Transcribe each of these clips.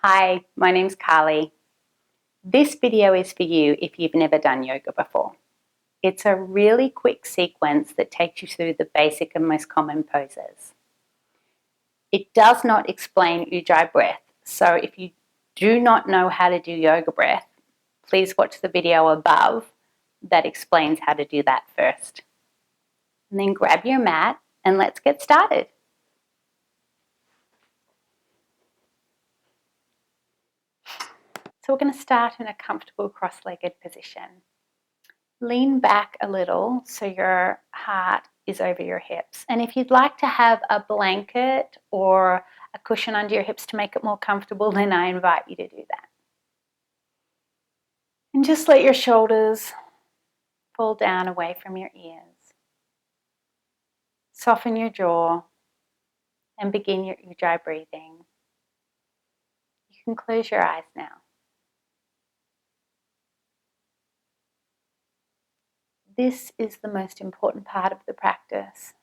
Hi, my name's Karly. This video is for you if you've never done yoga before. It's a really quick sequence that takes you through the basic and most common poses. It does not explain ujjayi breath, so if you do not know how to do yoga breath, please watch the video above that explains how to do that first. And then grab your mat and let's get started. So we're going to start in a comfortable cross-legged position. Lean back a little so your heart is over your hips. And if you'd like to have a blanket or a cushion under your hips to make it more comfortable, then I invite you to do that. And just let your shoulders fall down away from your ears. Soften your jaw and begin your ujjayi breathing. You can close your eyes now. This is the most important part of the practice,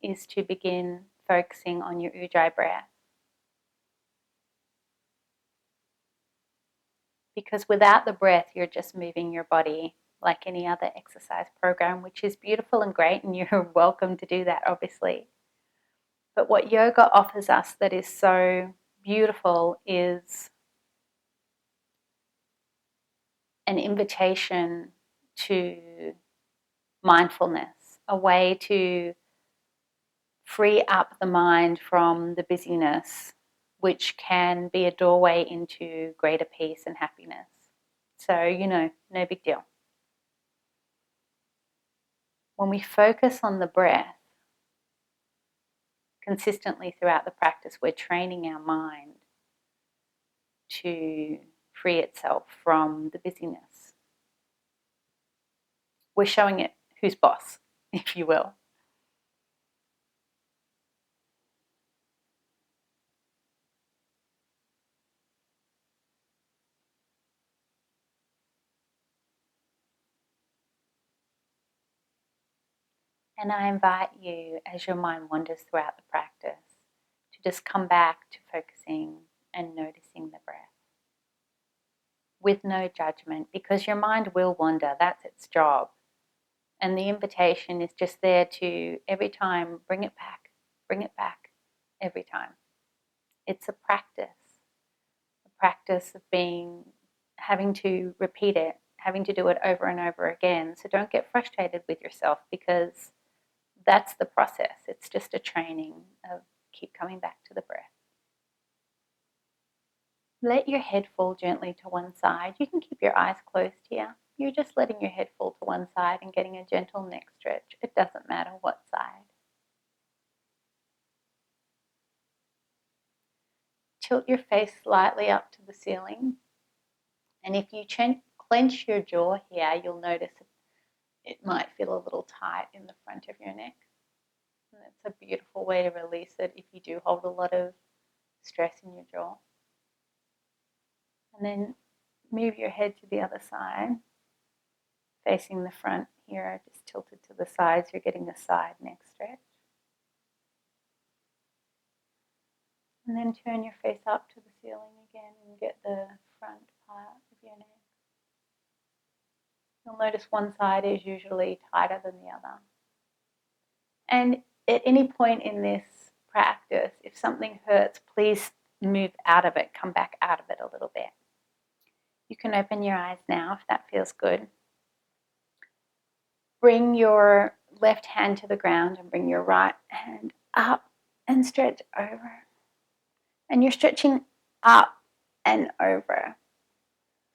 is to begin focusing on your ujjayi breath. Because without the breath, you're just moving your body like any other exercise program, which is beautiful and great, and you're welcome to do that, obviously. But what yoga offers us that is so beautiful is an invitation to mindfulness, a way to free up the mind from the busyness, which can be a doorway into greater peace and happiness. So, no big deal. When we focus on the breath consistently throughout the practice, we're training our mind to free itself from the busyness. We're showing it who's boss, if you will. And I invite you, as your mind wanders throughout the practice, to just come back to focusing and noticing the breath with no judgment, because your mind will wander. That's its job. And the invitation is just there to, every time, bring it back every time. It's a practice of having to repeat it, having to do it over and over again. So don't get frustrated with yourself, because that's the process. It's just a training of keep coming back to the breath. Let your head fall gently to one side. You can keep your eyes closed here. You're just letting your head fall to one side and getting a gentle neck stretch. It doesn't matter what side. Tilt your face slightly up to the ceiling. And if you clench your jaw here, you'll notice it might feel a little tight in the front of your neck. And it's a beautiful way to release it if you do hold a lot of stress in your jaw. And then move your head to the other side, facing the front here, just tilted to the sides. You're getting a side neck stretch. And then turn your face up to the ceiling again and get the front part of your neck. You'll notice one side is usually tighter than the other. And at any point in this practice, if something hurts, please move out of it, come back out of it a little bit. You can open your eyes now if that feels good. Bring your left hand to the ground and bring your right hand up and stretch over. And you're stretching up and over.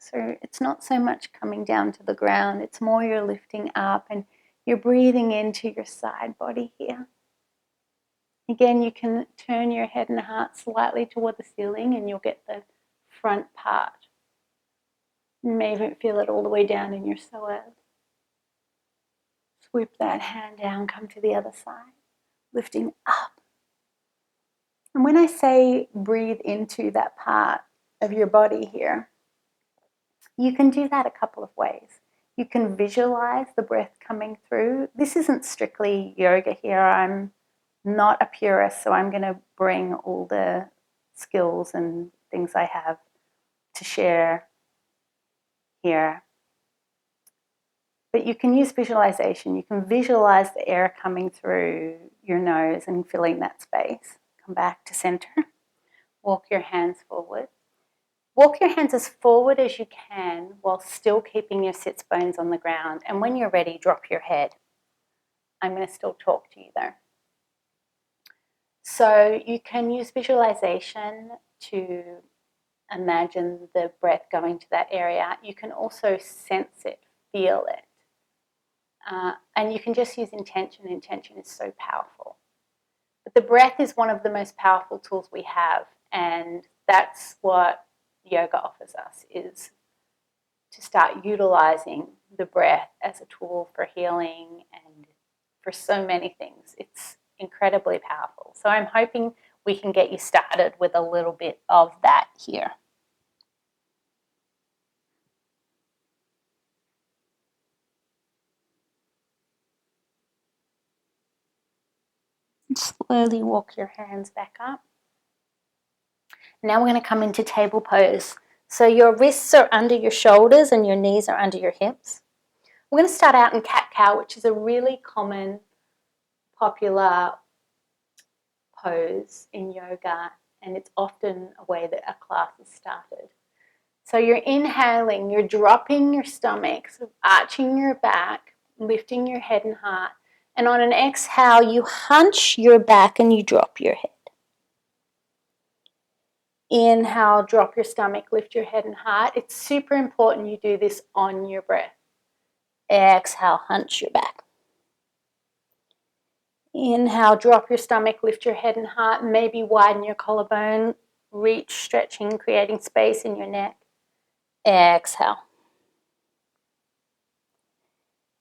So it's not so much coming down to the ground, it's more you're lifting up and you're breathing into your side body here. Again, you can turn your head and heart slightly toward the ceiling and you'll get the front part. You may even feel it all the way down in your psoas. Swoop that hand down, come to the other side, lifting up. And when I say breathe into that part of your body here, you can do that a couple of ways. You can visualize the breath coming through. This isn't strictly yoga here. I'm not a purist, so I'm going to bring all the skills and things I have to share here. But you can use visualization. You can visualize the air coming through your nose and filling that space. Come back to center. Walk your hands forward. Walk your hands as forward as you can while still keeping your sits bones on the ground. And when you're ready, drop your head. I'm going to still talk to you though. So you can use visualization to imagine the breath going to that area. You can also sense it, feel it. And you can just use intention. Intention is so powerful. But the breath is one of the most powerful tools we have. And that's what yoga offers us, is to start utilizing the breath as a tool for healing and for so many things. It's incredibly powerful. So I'm hoping we can get you started with a little bit of that here. Slowly walk your hands back up. Now we're going to come into table pose. So your wrists are under your shoulders and your knees are under your hips. We're going to start out in cat-cow, which is a really common, popular pose in yoga, and it's often a way that a class is started. So you're inhaling, you're dropping your stomach, sort of arching your back, lifting your head and heart, and on an exhale, you hunch your back and you drop your head. Inhale, drop your stomach, lift your head and heart. It's super important you do this on your breath. Exhale, hunch your back. Inhale, drop your stomach, lift your head and heart. Maybe widen your collarbone, reach, stretching, creating space in your neck. Exhale.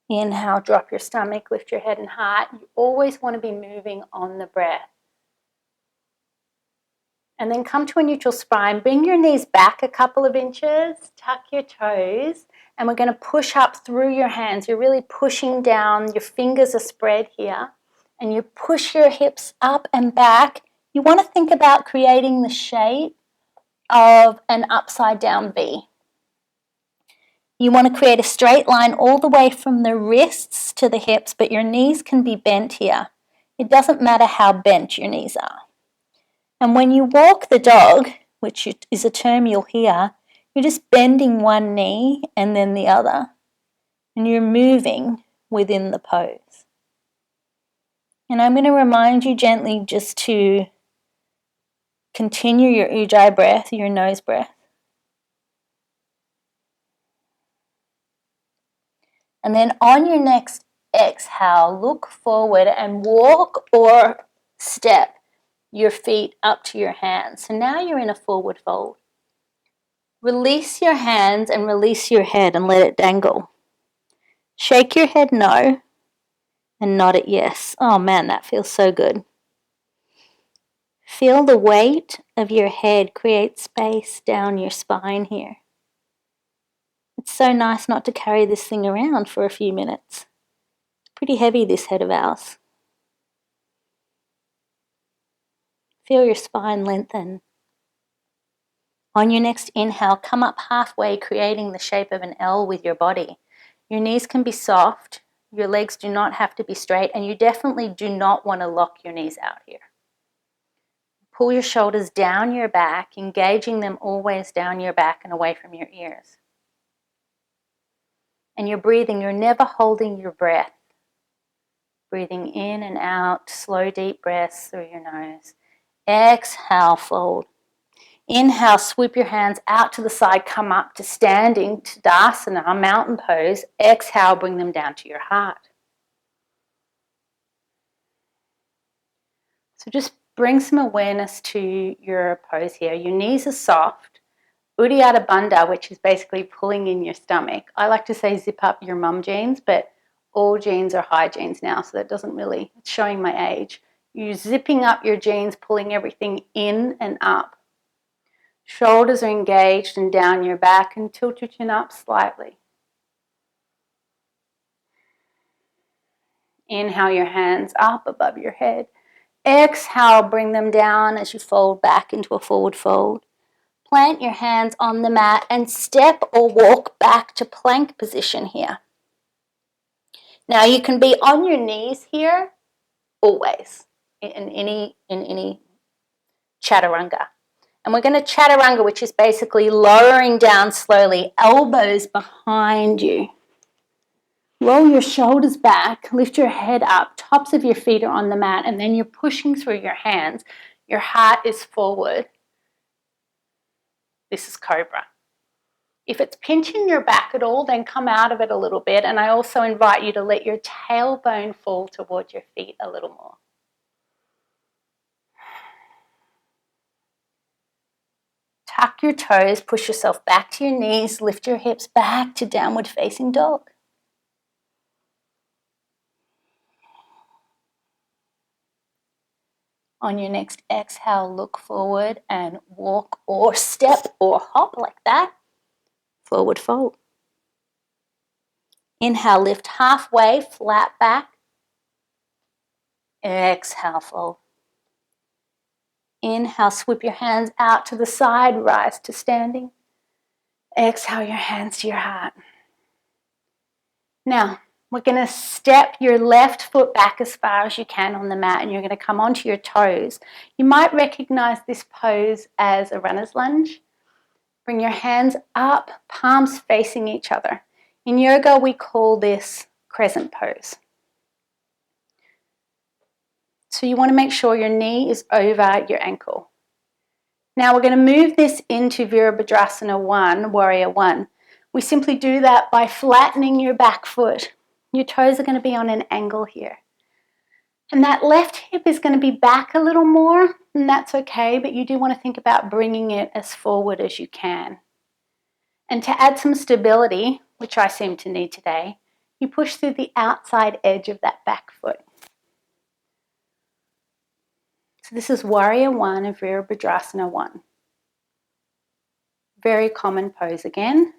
Inhale, drop your stomach, lift your head and heart. You always want to be moving on the breath. And then come to a neutral spine. Bring your knees back a couple of inches. Tuck your toes. And we're going to push up through your hands. You're really pushing down. Your fingers are spread here. And you push your hips up and back. You want to think about creating the shape of an upside down V. You want to create a straight line all the way from the wrists to the hips, but your knees can be bent here. It doesn't matter how bent your knees are. And when you walk the dog, which is a term you'll hear, you're just bending one knee and then the other. And you're moving within the pose. And I'm going to remind you gently just to continue your ujjayi breath, your nose breath. And then on your next exhale, look forward and walk or step your feet up to your hands. So now you're in a forward fold. Release your hands and release your head and let it dangle. Shake your head no and nod it yes. Oh man, that feels so good. Feel the weight of your head create space down your spine here. It's so nice not to carry this thing around for a few minutes. It's pretty heavy, this head of ours. Feel your spine lengthen. On your next inhale, come up halfway, creating the shape of an L with your body. Your knees can be soft, your legs do not have to be straight, and you definitely do not want to lock your knees out here. Pull your shoulders down your back, engaging them always down your back and away from your ears. And you're breathing, you're never holding your breath. Breathing in and out, slow deep breaths through your nose. Exhale, fold. Inhale, sweep your hands out to the side, come up to standing Tadasana, mountain pose. Exhale, bring them down to your heart. So just bring some awareness to your pose here. Your knees are soft. Uddiyana Bandha, which is basically pulling in your stomach. I like to say zip up your mum jeans, but all jeans are high jeans now, so that doesn't really, it's showing my age. You're zipping up your jeans, pulling everything in and up. Shoulders are engaged and down your back, and tilt your chin up slightly. Inhale your hands up above your head. Exhale, bring them down as you fold back into a forward fold. Plant your hands on the mat and step or walk back to plank position here. Now you can be on your knees here always in any chaturanga. And we're going to chaturanga, which is basically lowering down slowly, elbows behind you. Roll your shoulders back, lift your head up, tops of your feet are on the mat, and then you're pushing through your hands. Your heart is forward. This is Cobra. If it's pinching your back at all, then come out of it a little bit. And I also invite you to let your tailbone fall towards your feet a little more. Tuck your toes, push yourself back to your knees, lift your hips back to downward facing dog. On your next exhale, look forward and walk or step or hop like that. Forward fold. Inhale, lift halfway, flat back. Exhale, fold. Inhale, sweep your hands out to the side, rise to standing. Exhale your hands to your heart. Now, we're going to step your left foot back as far as you can on the mat, and you're going to come onto your toes. You might recognize this pose as a runner's lunge. Bring your hands up, palms facing each other. In yoga, we call this crescent pose. So you want to make sure your knee is over your ankle. Now we're going to move this into Veerabhadrasana 1, Warrior 1. We simply do that by flattening your back foot. Your toes are going to be on an angle here. And that left hip is going to be back a little more, and that's okay, but you do want to think about bringing it as forward as you can. And to add some stability, which I seem to need today, you push through the outside edge of that back foot. So this is Warrior 1 of Veerabhadrasana 1. Very common pose again.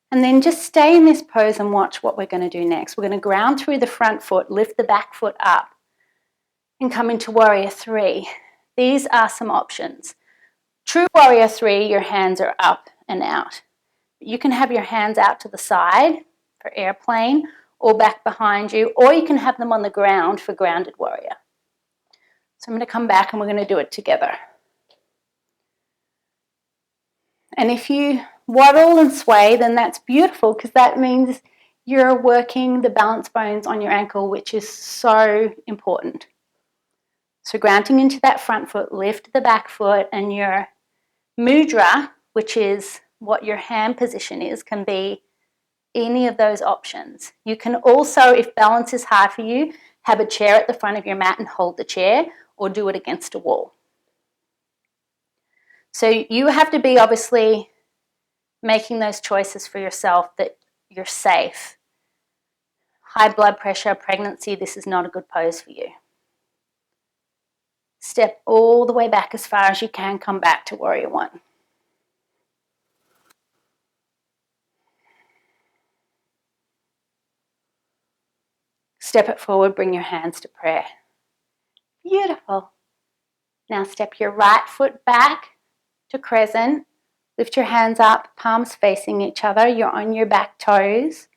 And then just stay in this pose and watch what we're going to do next. We're going to ground through the front foot, lift the back foot up, and come into Warrior 3. These are some options. True Warrior 3, your hands are up and out. You can have your hands out to the side for airplane or back behind you, or you can have them on the ground for grounded warrior. So I'm going to come back and we're going to do it together. And if you waddle and sway, then that's beautiful, because that means you're working the balance bones on your ankle, which is so important. So grounding into that front foot, lift the back foot, and your mudra, which is what your hand position is, can be any of those options. You can also, if balance is hard for you, have a chair at the front of your mat and hold the chair, or do it against a wall. So you have to be obviously making those choices for yourself that you're safe. High blood pressure, pregnancy, this is not a good pose for you. Step all the way back as far as you can, come back to Warrior 1. Step it forward, bring your hands to prayer. Beautiful. Now step your right foot back to crescent. Lift your hands up, palms facing each other. You're on your back toes.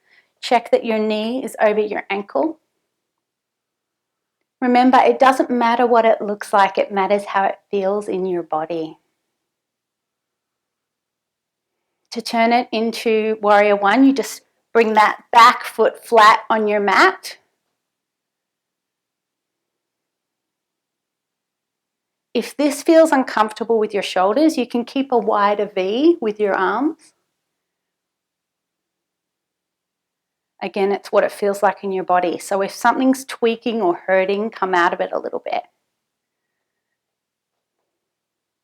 Check that your knee is over your ankle. Remember, it doesn't matter what it looks like, it matters how it feels in your body. To turn it into Warrior 1, you just bring that back foot flat on your mat. If this feels uncomfortable with your shoulders, you can keep a wider V with your arms. Again, it's what it feels like in your body. So if something's tweaking or hurting, come out of it a little bit.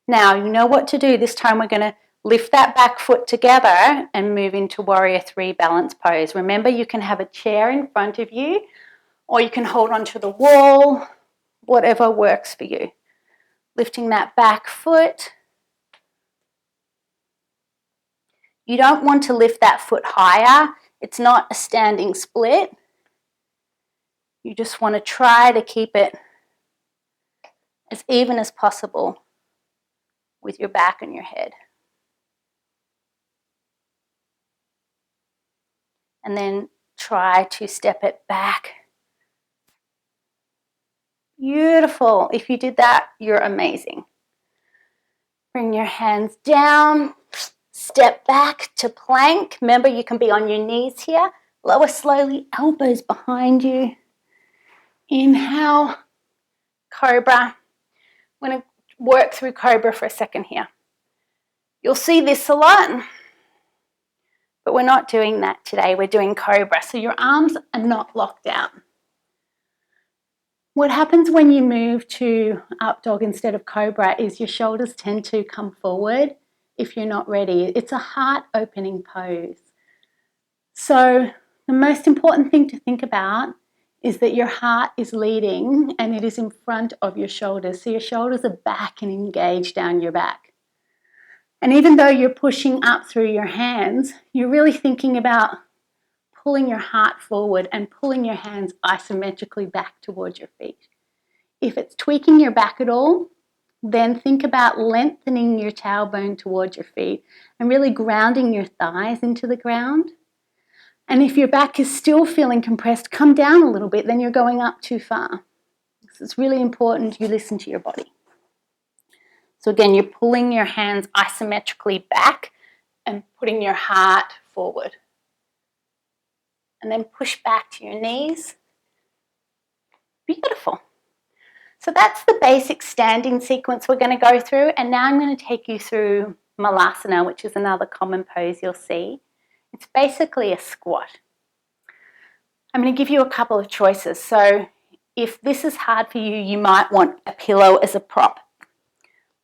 Now, you know what to do. This time we're going to lift that back foot together and move into Warrior 3 balance pose. Remember, you can have a chair in front of you, or you can hold onto the wall, whatever works for you. Lifting that back foot. You don't want to lift that foot higher. It's not a standing split. You just want to try to keep it as even as possible. with your back and your head. And then try to step it back. Beautiful. If you did that, you're amazing. Bring your hands down. Step back to plank. Remember, you can be on your knees here. Lower slowly, elbows behind you. Inhale, Cobra. I'm going to work through Cobra for a second here. You'll see this a lot, but we're not doing that today. We're doing Cobra. So your arms are not locked out. What happens when you move to up dog instead of Cobra is your shoulders tend to come forward if you're not ready. It's a heart opening pose. So the most important thing to think about is that your heart is leading and it is in front of your shoulders. So your shoulders are back and engaged down your back. And even though you're pushing up through your hands, you're really thinking about pulling your heart forward and pulling your hands isometrically back towards your feet. If it's tweaking your back at all, then think about lengthening your tailbone towards your feet and really grounding your thighs into the ground. And if your back is still feeling compressed, come down a little bit, then you're going up too far. So it's really important you listen to your body. So again, you're pulling your hands isometrically back and putting your heart forward. And then push back to your knees. Beautiful. So that's the basic standing sequence we're going to go through. And now I'm going to take you through Malasana, which is another common pose you'll see. It's basically a squat. I'm going to give you a couple of choices. So if this is hard for you, you might want a pillow as a prop.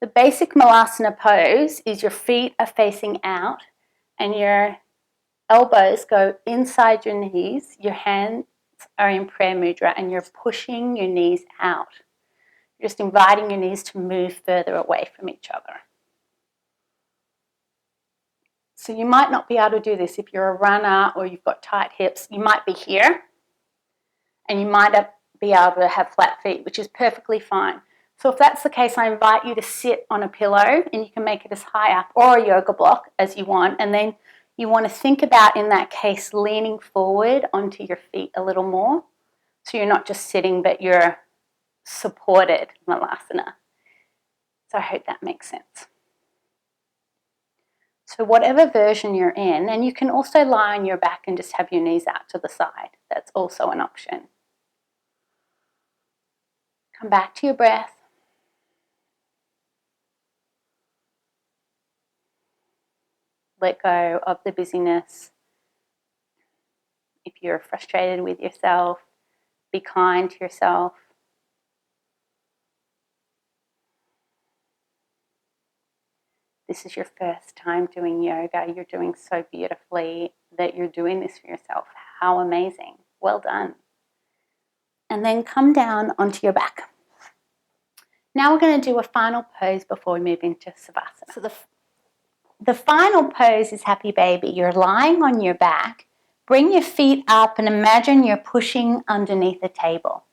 The basic Molassener Pose is your feet are facing out and your elbows go inside your knees, your hands are in prayer mudra, and you're pushing your knees out. You're just inviting your knees to move further away from each other. So you might not be able to do this if you're a runner or you've got tight hips. You might be here and you might be able to have flat feet, which is perfectly fine. So if that's the case, I invite you to sit on a pillow, and you can make it as high up or a yoga block as you want, and then you want to think about, in that case, leaning forward onto your feet a little more. So you're not just sitting, but you're supported Malasana. So I hope that makes sense. So whatever version you're in, and you can also lie on your back and just have your knees out to the side. That's also an option. Come back to your breath. Let go of the busyness. If you're frustrated with yourself, be kind to yourself. This is your first time doing yoga. You're doing so beautifully that you're doing this for yourself. How amazing. Well done. And then come down onto your back. Now we're going to do a final pose before we move into Savasana. So the final pose is Happy Baby. You're lying on your back. Bring your feet up and imagine you're pushing underneath a table.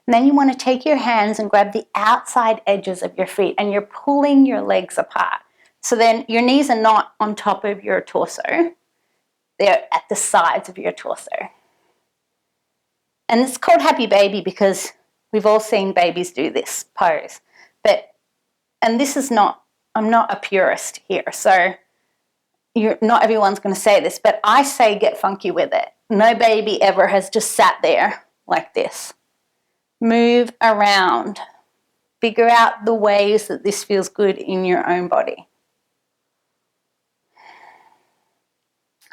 And then you want to take your hands and grab the outside edges of your feet and you're pulling your legs apart. So then your knees are not on top of your torso. They're at the sides of your torso. And it's called Happy Baby because we've all seen babies do this pose. And this is not, I'm not a purist here, so not everyone's going to say this, but I say get funky with it. No baby ever has just sat there like this. Move around. Figure out the ways that this feels good in your own body.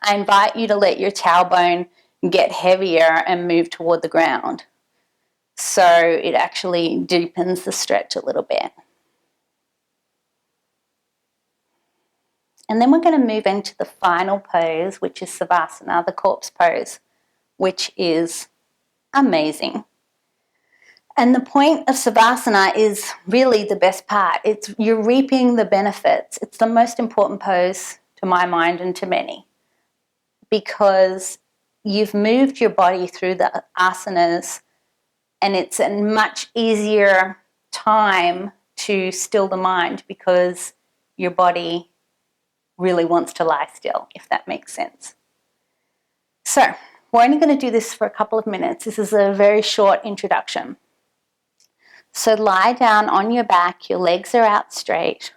I invite you to let your tailbone get heavier and move toward the ground. So it actually deepens the stretch a little bit. And then we're going to move into the final pose, which is Savasana, the corpse pose, which is amazing. And the point of Savasana is really the best part. You're reaping the benefits. It's the most important pose to my mind and to many, because you've moved your body through the asanas and it's a much easier time to still the mind because your body really wants to lie still, if that makes sense. So we're only going to do this for a couple of minutes. This is a very short introduction. So lie down on your back, your legs are out straight.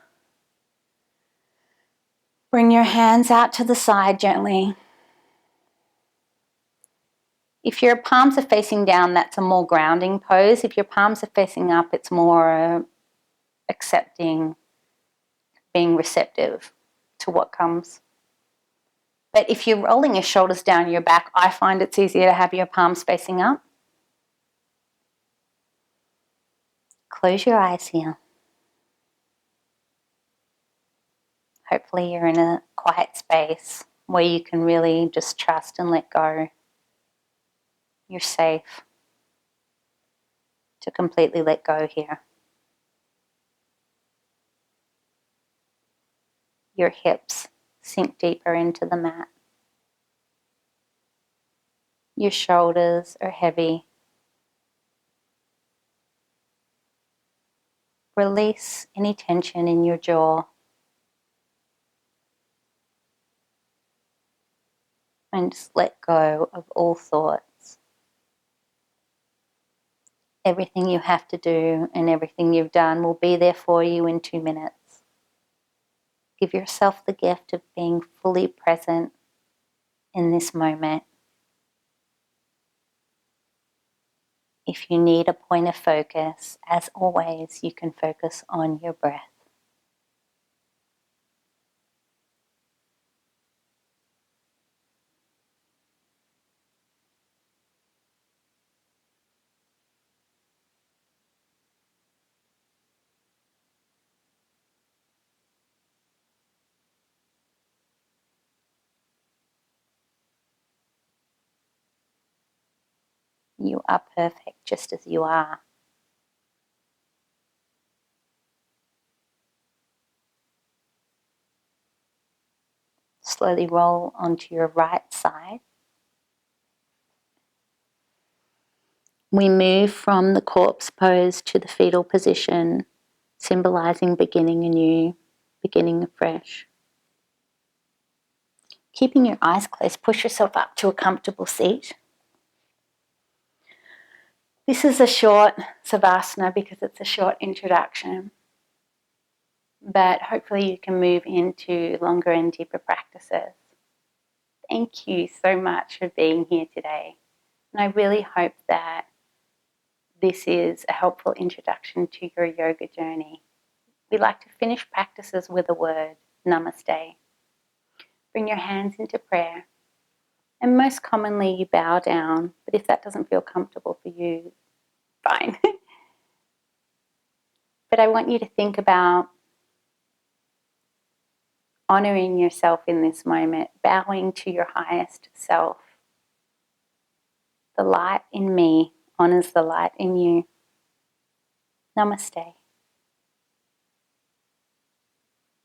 Bring your hands out to the side gently. If your palms are facing down, that's a more grounding pose. If your palms are facing up, it's more accepting, being receptive to what comes. But if you're rolling your shoulders down your back, I find it's easier to have your palms facing up. Close your eyes here. Hopefully you're in a quiet space where you can really just trust and let go. You're safe to completely let go here. Your hips sink deeper into the mat. Your shoulders are heavy. Release any tension in your jaw. And just let go of all thoughts. Everything you have to do and everything you've done will be there for you in 2 minutes. Give yourself the gift of being fully present in this moment. If you need a point of focus, as always, you can focus on your breath. You are perfect just as you are. Slowly roll onto your right side. We move from the corpse pose to the fetal position, symbolizing beginning anew, beginning afresh. Keeping your eyes closed, push yourself up to a comfortable seat. This is a short Savasana because it's a short introduction, but hopefully you can move into longer and deeper practices. Thank you so much for being here today, and I really hope that this is a helpful introduction to your yoga journey. We like to finish practices with a word, Namaste. Bring your hands into prayer. And most commonly you bow down, but if that doesn't feel comfortable for you, fine. But I want you to think about honoring yourself in this moment, bowing to your highest self. The light in me honors the light in you. Namaste.